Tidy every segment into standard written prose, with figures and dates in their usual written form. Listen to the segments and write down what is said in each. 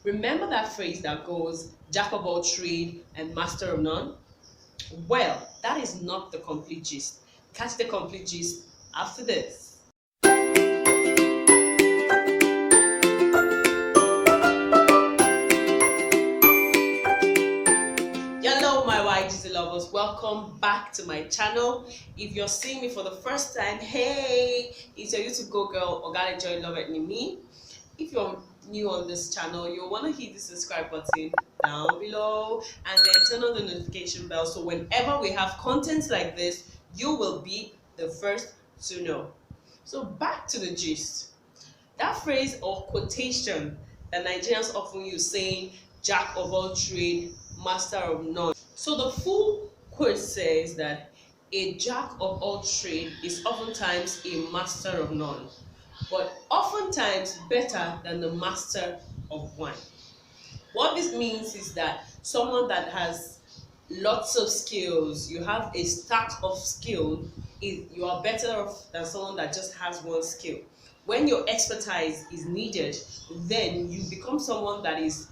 Remember that phrase that goes, Jack of all trade and master of none? Well, that is not the complete gist. Catch the complete gist after this. Hello, my YGC lovers. Welcome back to my channel. If you're seeing me for the first time, hey, it's your YouTube Go Girl, Ogale Joy Love it me. If you're new on this channel, you'll want to hit the subscribe button down below and then turn on the notification bell so whenever we have content like this, you will be the first to know. So back to the gist. That phrase or quotation that Nigerians often use, saying Jack of all trade, master of none. So the full quote says that a Jack of all trade is oftentimes a master of none, but oftentimes better than the master of one. What this means is that someone that has lots of skills, you have a stack of skill, you are better off than someone that just has one skill. When your expertise is needed, then you become someone that is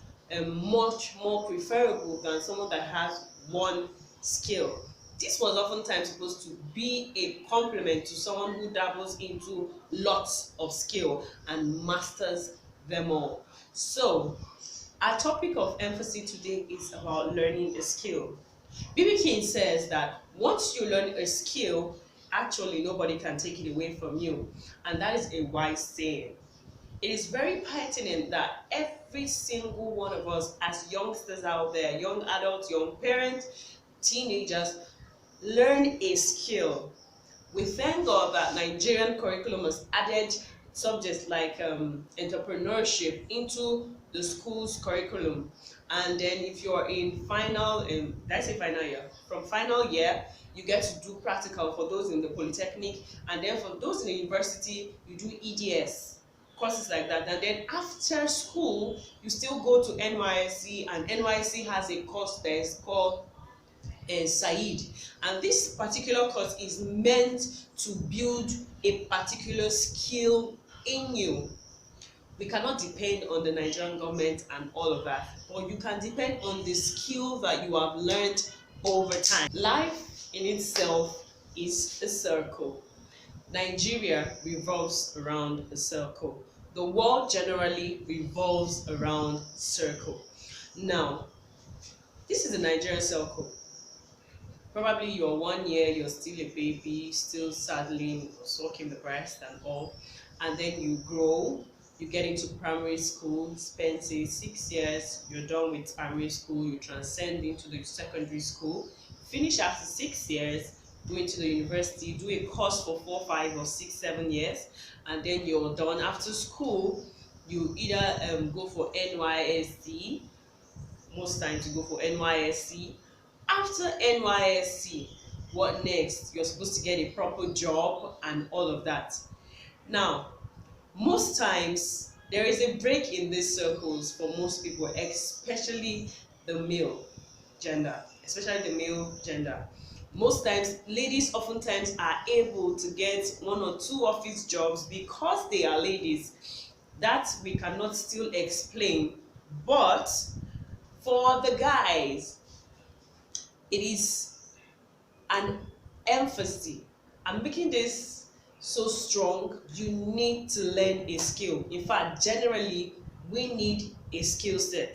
much more preferable than someone that has one skill. This was oftentimes supposed to be a compliment to someone who dabbles into lots of skill and masters them all. So, our topic of emphasis today is about learning a skill. B.B. King says that once you learn a skill, actually nobody can take it away from you. And that is a wise saying. It is very pertinent that every single one of us, as youngsters out there, young adults, young parents, teenagers, learn a skill. We thank God that Nigerian curriculum has added subjects like entrepreneurship into the school's curriculum. And then if you're in final, did I say final year? From final year, you get to do practical for those in the polytechnic, and then for those in the university, you do EDS courses like that. And then after school, you still go to NYSC, and NYSC has a course that is called Said, and this particular course is meant to build a particular skill in you. We cannot depend on the Nigerian government and all of that, but you can depend on the skill that you have learned over time. Life in itself is a circle. Nigeria revolves around a circle. The world generally revolves around circle. Now, this is the Nigerian circle. Probably you're 1 year, you're still a baby, still saddling, sucking the breast and all, and then you grow, you get into primary school, spend say 6 years, you're done with primary school, you transcend into the secondary school, finish after 6 years, go into the university, do a course for 4, 5, or 6, 7 years, and then you're done. After school, you either go for NYSC, most times you go for NYSC. After NYSC, what next? You're supposed to get a proper job and all of that. Now, most times there is a break in these circles for most people, especially the male gender, Most times, ladies oftentimes are able to get 1 or 2 office jobs because they are ladies. That we cannot still explain. But for the guys, it is an emphasis. I'm making this so strong. You need to learn a skill. In fact, generally, we need a skill set.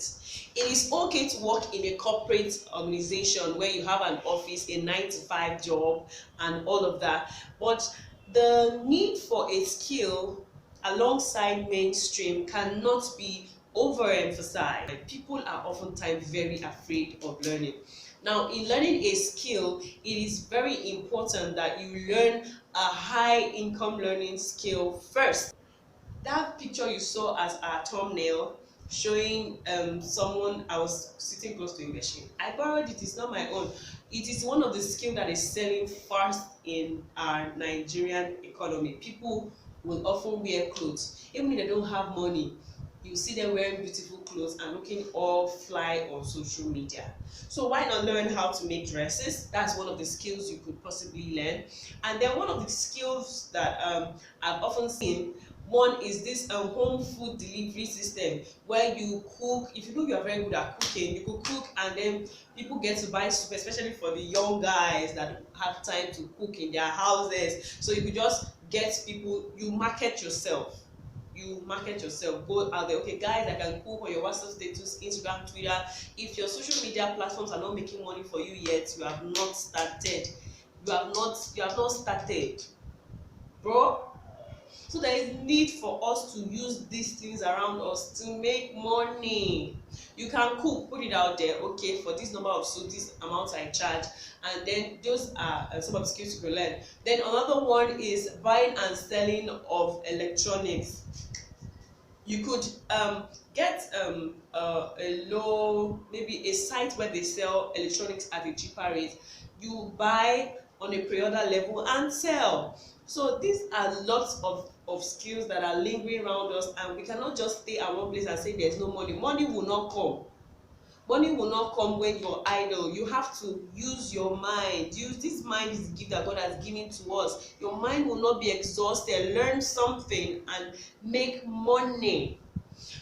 It is okay to work in a corporate organization where you have an office, a 9 to 5 job, and all of that. But the need for a skill alongside mainstream cannot be overemphasized. People are oftentimes very afraid of learning. Now, in learning a skill, it is very important that you learn a high income learning skill first. That picture you saw as our thumbnail showing someone, I was sitting close to a machine. I borrowed it, it's not my own. It is one of the skills that is selling fast in our Nigerian economy. People will often wear clothes, even if they don't have money. You see them wearing beautiful clothes and looking all fly on social media. So why not learn how to make dresses? That's one of the skills you could possibly learn. And then one of the skills that I've often seen, One is this home food delivery system where you cook. If you know you are very good at cooking, you could cook and then people get to buy soup, especially for the young guys that don't have time to cook in their houses. So you could just get people, you market yourself. You market yourself, go out there. Okay, guys, I can cook on your WhatsApp status, Instagram, Twitter. If your social media platforms are not making money for you yet, you have not started. You have not started, bro. So there is need for us to use these things around us to make money. You can cook, put it out there. Okay, for this number of so this amount I charge, and then those are some of the skills you can learn. Then another one is buying and selling of electronics. You could get a low, maybe a site where they sell electronics at a cheaper rate. You buy on a pre-order level and sell. So these are lots of skills that are lingering around us, and we cannot just stay at one place and say there's no money. Money will not come. Money will not come when you're idle. You have to use your mind. Use this mind is the gift that God has given to us. Your mind will not be exhausted. Learn something and make money.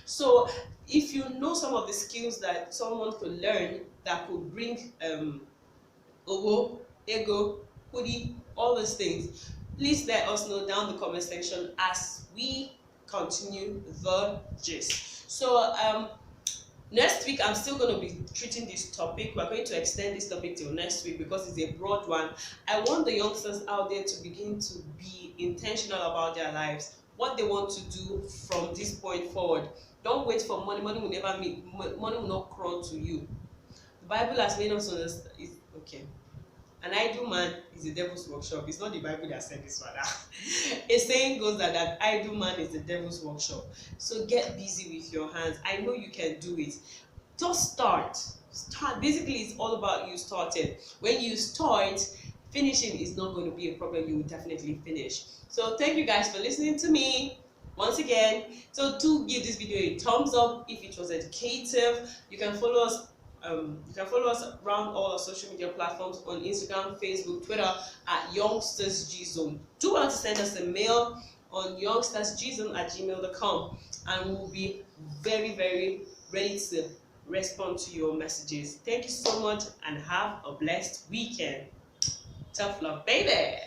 So if you know some of the skills that someone could learn that could bring owo, ego, hoodie, all those things, please let us know down the comment section as we continue the gist. So next week, I'm still going to be treating this topic. We're going to extend this topic till next week because it's a broad one. I want the youngsters out there to begin to be intentional about their lives, what they want to do from this point forward. Don't wait for money. Money will never meet. Money will not crawl to you. The Bible has made us understand. Okay. An idle man is the devil's workshop. It's not the Bible that said this one. A saying goes that an idle man is the devil's workshop. So get busy with your hands. I know you can do it. Just start. Start. Basically, it's all about you starting. When you start, finishing is not going to be a problem. You will definitely finish. So thank you guys for listening to me once again. So do give this video a thumbs up if it was educative. You can follow us around all our social media platforms on Instagram, Facebook, Twitter at youngstersgzone. Do want to send us a mail on youngstersgzone@gmail.com, and we'll be very, very ready to respond to your messages. Thank you so much and have a blessed weekend. Tough love, baby.